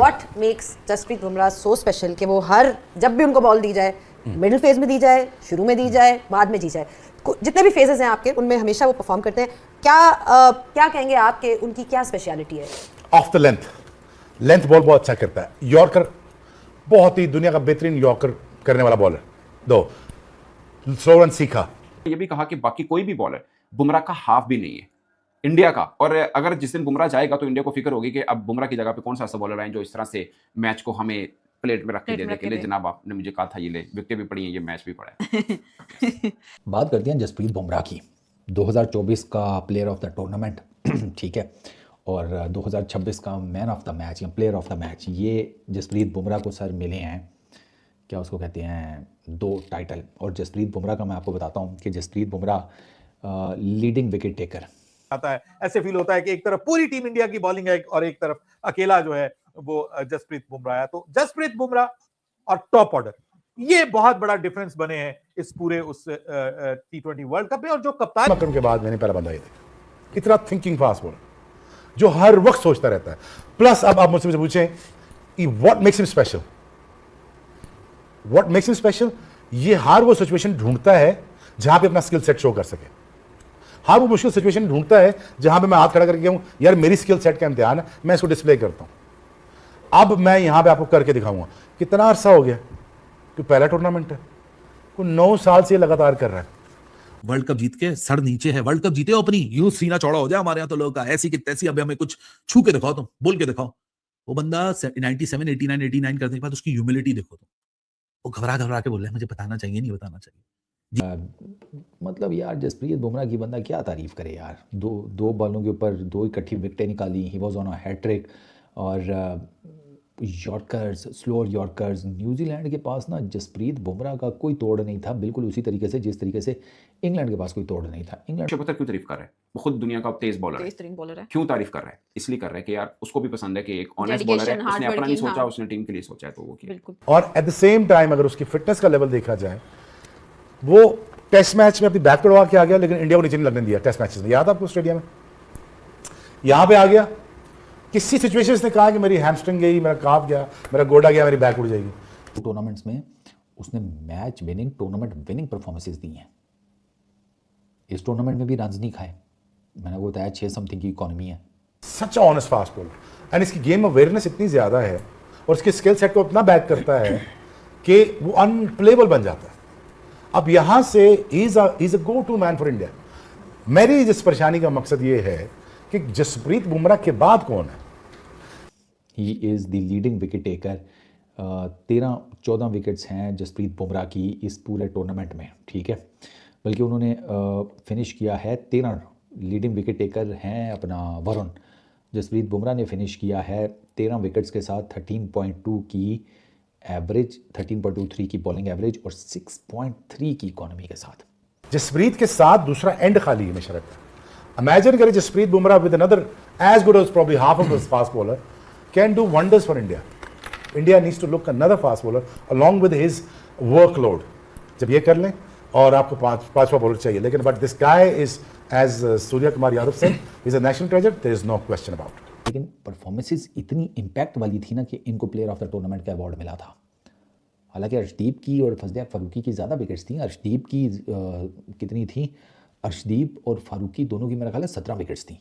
What makes Jasprit Bumrah so special कि वो हर जब भी उनको बॉल दी जाए, मिडिल फेज में दी जाए, शुरू में दी जाए, बाद में दी जाए, जितने भी फेजेस हैं आपके उनमें हमेशा वो परफॉर्म करते हैं। क्या कहेंगे आप कि उनकी क्या स्पेशलिटी है? ऑफ द लेंथ बॉल बहुत अच्छा करता है। यॉर्कर बहुत ही दुनिया का बेहतरीन यॉर्कर करने वाला बॉलर। दो स्लो रन सीखा। ये भी कहा कि बाकी कोई भी बॉलर बुमराह का हाफ भी नहीं है इंडिया का। और अगर जिस दिन बुमराह जाएगा तो इंडिया को फिक्र होगी कि अब बुमराह की जगह पे कौन सा ऐसा बॉलर आए जो इस तरह से मैच को हमें प्लेट में रख के दे दे कि ले जनाब आपने मुझे कहा था, ये ले विकेटें भी पड़ी हैं, ये मैच भी पड़ा है। बात करते हैं जसप्रीत बुमराह की। 2024 का प्लेयर ऑफ द टूर्नामेंट ठीक है, और 2026 का मैन ऑफ द मैच या प्लेयर ऑफ द मैच, ये जसप्रीत बुमराह को सर मिले हैं, क्या उसको कहते हैं, 2 टाइटल। और जसप्रीत बुमराह का मैं आपको बताता हूँ कि Jasprit Bumrah leading wicket taker आता है। ऐसे फील होता है कि एक तरफ पूरी टीम इंडिया की बॉलिंग है और एक तरफ अकेला जो है वो जसप्रीत बुमराह है। तो जसप्रीत बुमराह और टॉप ऑर्डर, ये बहुत बड़ा डिफरेंस बने हैं इस पूरे उस T20 वर्ल्ड कप में। और जो कप्तान मकरम के बाद मैंने पहला बंदा ये देखा, इतना थिंकिंग फास्ट बॉलर जो हर वक्त सोचता रहता है। प्लस अब आप मुझसे पूछें what makes him special, what makes him special, ये हर वो सिचुएशन ढूंढता है जहां पे अपना स्किल सेट शो कर सके। हर वो मुश्किल सिचुएशन ढूंढता है जहां पे मैं हाथ खड़ा करके हूं, यार मेरी स्किल सेट का इम्तिहान है, मैं इसको डिस्प्ले करता हूं। अब मैं यहां पे आपको करके दिखाऊंगा। कितना अरसा हो गया कि पहला टूर्नामेंट है, कोई 9 साल से लगातार कर रहा है। वर्ल्ड कप जीत के सर नीचे है। वर्ल्ड कप जीते हो अपनी, यूं सीना चौड़ा हो जाए हमारे यहाँ तो लोगों का, ऐसी की तैसी, अभी हमें कुछ छू के दिखाओ, तुम बोल के दिखाओ। वो बंदा 97 89 करने के बाद उसकी ह्यूमिलिटी देखो तुम, वो घबरा घबरा के बोल रहा है मुझे बताना चाहिए, नहीं बताना चाहिए। मतलब यार जसप्रीत बुमराह की बंदा क्या तारीफ करे यार। दो बॉलों के ऊपर 2 इकट्ठी विकेटें निकाली, he was on a hattrick. और यॉर्कर्स, स्लोअर यॉर्कर्स, न्यूजीलैंड के पास ना जसप्रीत बुमराह का कोई तोड़ नहीं था, बिल्कुल उसी तरीके से जिस तरीके से इंग्लैंड के पास कोई तोड़ नहीं था। इंग्लैंड पता क्यों तारीफ कर रहा है? वो खुद दुनिया का तेज बॉलर है। क्यों तारीफ कर रहा है? इसलिए कर रहा है कि यार उसको भी पसंद है कि एक ऑनेस्ट बॉलर है, उसने अपना नहीं सोचा, उसने टीम के लिए सोचा है, तो वो किया। और एट द सेम टाइम अगर उसकी फिटनेस का लेवल देखा जाए, वो टेस्ट मैच में अपनी बैक तोड़वा के आ गया, लेकिन इंडिया को नीचे नहीं लगने दिया टेस्ट मैचेस में। याद आपको स्टेडियम में यहां पे आ गया, किसी सिचुएशन ने कहा कि मेरी हैमस्ट्रिंग गई, मेरा काफ गया, मेरा गोडा गया, मेरी बैक उड़ जाएगी। टूर्नामेंट्स में उसने match winning, tournament winning performances दी हैं। इस टूर्नामेंट में भी रन नहीं खाए, मैंने वो बताया 6 समथिंग की इकोनॉमी है। सच ऑनेस्ट फास्ट बॉलर एंड इसकी गेम अवेयरनेस इतनी ज्यादा है और उसके स्किल सेट को इतना बैक करता है कि वो अनप्लेबल बन जाता है। अब यहां से is a go to man for India. मेरी जिस परेशानी का मकसद ये है कि जसप्रीत बुमराह के बाद कौन है। He is the leading wicket taker. 13-14 wickets हैं जसप्रीत बुमराह की इस पूरे टूर्नामेंट में, ठीक है। बल्कि उन्होंने फिनिश किया है 13 लीडिंग विकेट टेकर हैं अपना वरुण। जसप्रीत बुमराह ने फिनिश किया है 13 विकेट्स के साथ 13.2 की एवरेज, 13.23 की बॉलिंग एवरेज और 6.3 की इकोनॉमी के साथ। जसप्रीत के साथ दूसरा एंड खाली है हमेशा रहता है। इमेजिन करें Jasprit Bumrah with another as good as probably half of this fast bowler can do wonders for India. India needs to look another fast bowler along with his workload. जब ये कर लें और आपको पांचवा बॉलर चाहिए, लेकिन but this guy is as Surya Kumar Yadav से is a national treasure, there is no question about it. लेकिन परफॉर्मेंसेस इतनी इम्पैक्ट वाली थी ना कि इनको प्लेयर ऑफ द टूर्नामेंट का अवार्ड मिला था। हालांकि अर्शदीप की और फजलिया फारूकी की ज़्यादा विकेट्स थी। अर्शदीप की कितनी थी, अर्शदीप और फारूकी दोनों की मेरा ख्याल है 17 विकेट्स थी।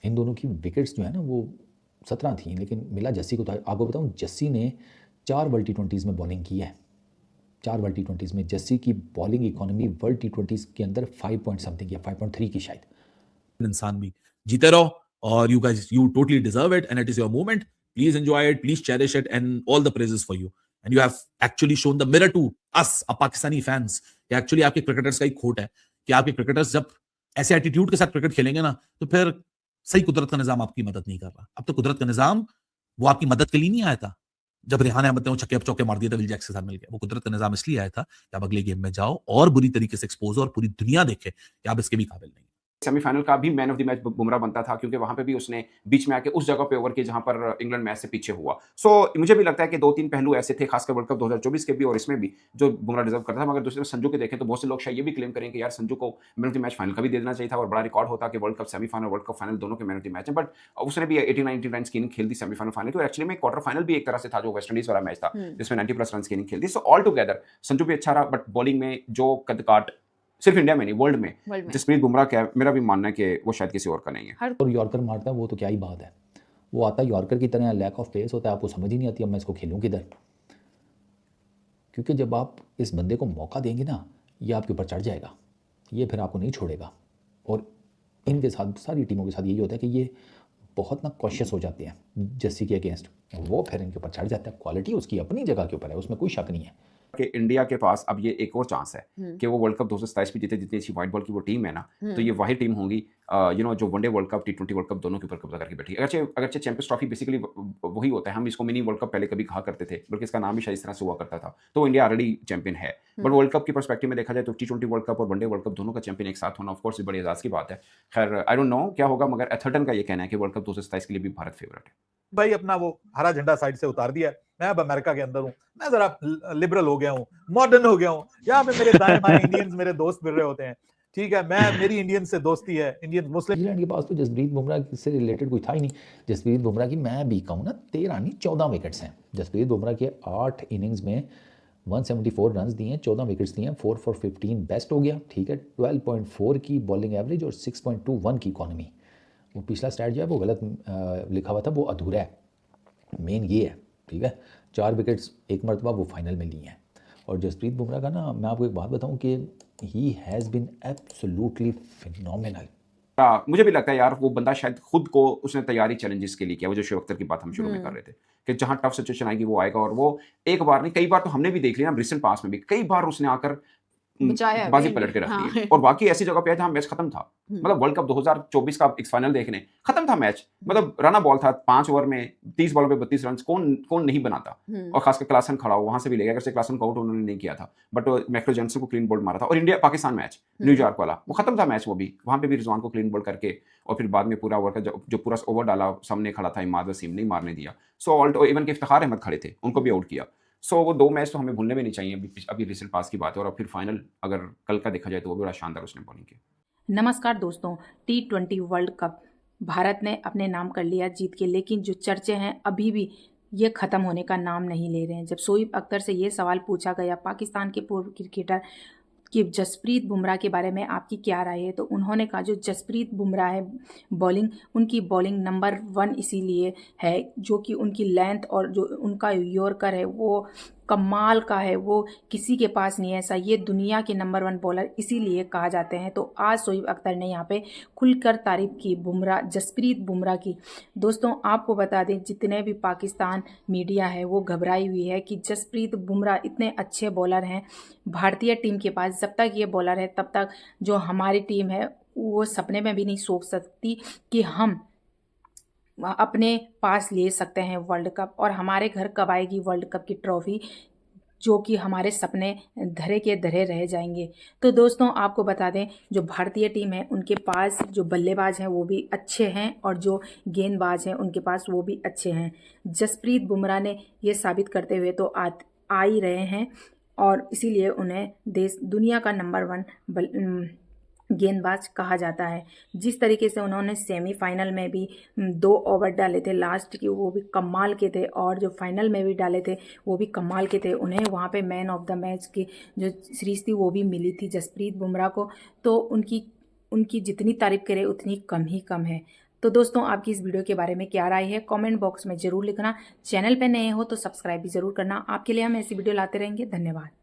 इन दोनों की विकेट्स जो है ना वो 17 थी, लेकिन मिला जस्सी को था। आपको बताऊँ जस्सी ने 4 वर्ल्ड T20s में बॉलिंग की है। 4 वर्ल्ड T20s में जस्सी की बॉलिंग इकोनॉमी वर्ल्ड T20s के अंदर 5 पॉइंट समथिंग या 5.3 की शायद। इंसान भी जीते रहो और you guys, you totally deserve it and it is your moment. Please enjoy it, please cherish it and all the praises for you. And you have actually shown the mirror to us, Pakistani fans, कि actually आपके cricketers का ही खोट है कि आपके cricketers जब ऐसे attitude के साथ क्रिकेट खेलेंगे ना तो फिर सही कुदरत का निजाम आपकी मदद नहीं कर रहा। अब तो कुदरत का निजाम वो आपकी मदद के लिए नहीं आया था। जब रिहान अहमद ने वो छक्के चौके मार दिए थे विल जैक्स के साथ मिलकर, वो कुदरत का निजाम इसलिए आया था कि आप अगले गेम में जाओ और बुरी तरीके से एक्सपोज हो और पूरी दुनिया देखे कि आप इसके भी काबिल नहीं। सेमीफाइनल का भी man of the match Bumrah बनता था, क्योंकि वहां पे भी उसने बीच में आके उस जगह पे ओवर किए जहां पर इंग्लैंड मैच से पीछे हुआ। सो मुझे भी लगता है कि 2-3 पहलू ऐसे थे, खासकर वर्ल्ड कप 2024 के भी और इसमें भी, जो बुमराह डिजर्व करता था। मगर दूसरे संजू के देखें तो बहुत से लोग शायद ये भी क्लेम करेंगे कि यार संजू को man of the match final का भी दे देना चाहिए था और बड़ा रिकॉर्ड होता कि world cup semifinal world cup final दोनों के मैन ऑफ द मैच है। बट उसने भी 89 रन की खेल दी सेमीफाइनल फाइनल की, और एक्चुअली में क्वार्टर फाइनल भी एक तरह से था जो वेस्ट इंडीज वाला मैच था जिसमें 90+ रन की खेल दी। सो ऑल टुगेदर संजू भी अच्छा रहा, बट बॉलिंग में जो कद काट सिर्फ इंडिया में नहीं वर्ल्ड में जसप्रीत बुमराह का मेरा भी मानना है कि वो शायद किसी और का नहीं है। और यॉर्कर मारता है वो तो क्या ही बात है, वो आता है यॉर्कर की तरह, लैक ऑफ पेस होता है, आपको समझ ही नहीं आती अब मैं इसको खेलूँ किधर। क्योंकि जब आप इस बंदे को मौका देंगे ना, ये आपके ऊपर चढ़ जाएगा, ये फिर आपको नहीं छोड़ेगा। और इनके साथ सारी टीमों के साथ यही होता है कि ये बहुत ना कॉशियस हो जाते हैं जस्सी के अगेंस्ट, वो फिर इनके ऊपर चढ़ जाता है। क्वालिटी उसकी अपनी जगह के ऊपर है, उसमें कोई शक नहीं है कि इंडिया के पास अब ये एक और चांस है कि वो वर्ल्ड कप 2027 भी जीते। जितनी अच्छी व्हाइट बॉल की वो टीम है ना, तो ये वही टीम होगी जो one day world cup T20 world cup दोनों के ऊपर कब्जा करके बैठी। अगरचे चैंपियंस ट्रॉफी बेसिकली वही होता है, हम इसको मिनी वर्ल्ड कप पहले कभी कहा करते थे, बल्कि इसका नाम भी शायद इस तरह से हुआ करता था। तो इंडिया ऑलरेडी चैंपियन है, बट वर्ल्ड कप की पर्सपेक्टिव में देखा जाए तो T20 वर्ल्ड कप और वनडे वर्ल्ड कप दोनों का चैंपियन एक साथ होना ऑफ कोर्स बड़ी एजाज की बात है। खैर आई डोंट नो क्या होगा, मगर एथर्टन का ये कहना है कि वर्ल्ड कप 2027 के लिए भी भारत फेवरेट है। भाई अपना वो हरा झंडा साइड से उतार दिया, मैं अब अमेरिका के अंदर हूँ, मैं जरा लिबरल हो गया हूँ, मॉडर्न हो गया हूँ। यहाँ पे मेरे दाएं बाएं इंडियंस मेरे दोस्त मिल रहे होते हैं, ठीक है, मेरी इंडियन से दोस्ती है, इंडियन मुस्लिम। न्यूजीलैंड के पास तो जसप्रीत बुमराह से रिलेटेड कोई था ही नहीं। जसप्रीत बुमराह की मैं भी कहूँ ना 13 नहीं 14 विकेट्स हैं। जसप्रीत बुमराह के 8 इनिंग्स में 174 रन दिए हैं, 14 विकेट्स दिए हैं, 4 for 15 बेस्ट हो गया, ठीक है। 12.4 की बॉलिंग एवरेज और 6.21 की इकॉनमी। वो पिछला स्टैट जो है वो गलत लिखा हुआ था, वो अधूरा है, मेन ये है, ठीक है। 4 विकेट्स एक मरतबा वो फाइनल में लिए हैं। और जसप्रीत बुमराह का ना मैं आपको एक बात बताऊं कि he has been absolutely phenomenal. मुझे भी लगता है यार वो बंदा शायद खुद को उसने तैयारी चैलेंजेस के लिए किया, वो जो शुभ अख्तर की बात हम शुरू में कर रहे थे कि जहां टफ सिचुएशन आएगी वो आएगा, और वो एक बार नहीं कई बार तो हमने भी देख लिया रिसेंट पास में भी कई बार उसने आकर बाजी पलट के रख दी। और बाकी ऐसी जगह पे है जहां मैच खत्म था, मतलब वर्ल्ड कप 2024 का एक फाइनल देखने खत्म था मैच, मतलब रना बॉल था 5 ओवर में 30 बॉलों पे 32 रन, कौन नहीं बनाता। और खासकर क्लासन खड़ा हो वहां से भी ले गया, अगर से क्लासन को आउट उन्होंने नहीं किया था, बट मैक्रो जॉनसन को क्लीन बोल्ड मारा था। और इंडिया पाकिस्तान मैच न्यूयॉर्क वाला वो खत्म था मैच, वो भी वहां पे भी रिजवान को क्लीन बोल्ड करके और फिर बाद में पूरा ओवर का जो पूरा ओवर डाला सामने खड़ा था इमाद वसीम, नहीं मारने दिया। सो ऑल्ट इवन के इफ्तिखार अहमद खड़े थे, उनको भी आउट किया। सो वो 2 मैच तो हमें भूलने भी नहीं चाहिए, अभी रिसेंट पास की बात है। और फिर फाइनल अगर कल का देखा जाए तो वो भी बड़ा शानदार उसने बॉलिंग की। नमस्कार दोस्तों, T20 वर्ल्ड कप भारत ने अपने नाम कर लिया जीत के, लेकिन जो चर्चे हैं अभी भी ये ख़त्म होने का नाम नहीं ले रहे हैं। जब शोएब अख्तर से ये सवाल पूछा गया पाकिस्तान के पूर्व क्रिकेटर कि जसप्रीत बुमराह के बारे में आपकी क्या राय है, तो उन्होंने कहा जो जसप्रीत बुमराह है बॉलिंग, उनकी बॉलिंग नंबर 1 इसीलिए है जो कि उनकी लेंथ और जो उनका यॉर्कर है वो कमाल का है, वो किसी के पास नहीं है ऐसा, ये दुनिया के नंबर 1 बॉलर इसीलिए कहा जाते हैं। तो आज शोएब अख्तर ने यहाँ पे खुलकर तारीफ की जसप्रीत बुमराह की। दोस्तों आपको बता दें जितने भी पाकिस्तान मीडिया है वो घबराई हुई है कि जसप्रीत बुमराह इतने अच्छे बॉलर हैं भारतीय टीम के पास, जब तक ये बॉलर है तब तक जो हमारी टीम है वो सपने में भी नहीं सोच सकती कि हम अपने पास ले सकते हैं वर्ल्ड कप, और हमारे घर कब आएगी वर्ल्ड कप की ट्रॉफी, जो कि हमारे सपने धरे के धरे रह जाएंगे। तो दोस्तों आपको बता दें जो भारतीय टीम है उनके पास जो बल्लेबाज हैं वो भी अच्छे हैं और जो गेंदबाज हैं उनके पास वो भी अच्छे हैं। जसप्रीत बुमराह ने ये साबित करते हुए तो आ ही रहे हैं, और इसीलिए उन्हें दुनिया का नंबर 1 गेंदबाज कहा जाता है। जिस तरीके से उन्होंने सेमीफाइनल में भी 2 ओवर डाले थे लास्ट की, वो भी कमाल के थे, और जो फाइनल में भी डाले थे वो भी कमाल के थे। उन्हें वहाँ पे मैन ऑफ द मैच की जो सीरीज थी वो भी मिली थी जसप्रीत बुमराह को। तो उनकी जितनी तारीफ करें उतनी कम ही कम है। तो दोस्तों आपकी इस वीडियो के बारे में क्या राय है कमेंट बॉक्स में ज़रूर लिखना। चैनल पर नए हो तो सब्सक्राइब भी ज़रूर करना। आपके लिए हम ऐसी वीडियो लाते रहेंगे। धन्यवाद।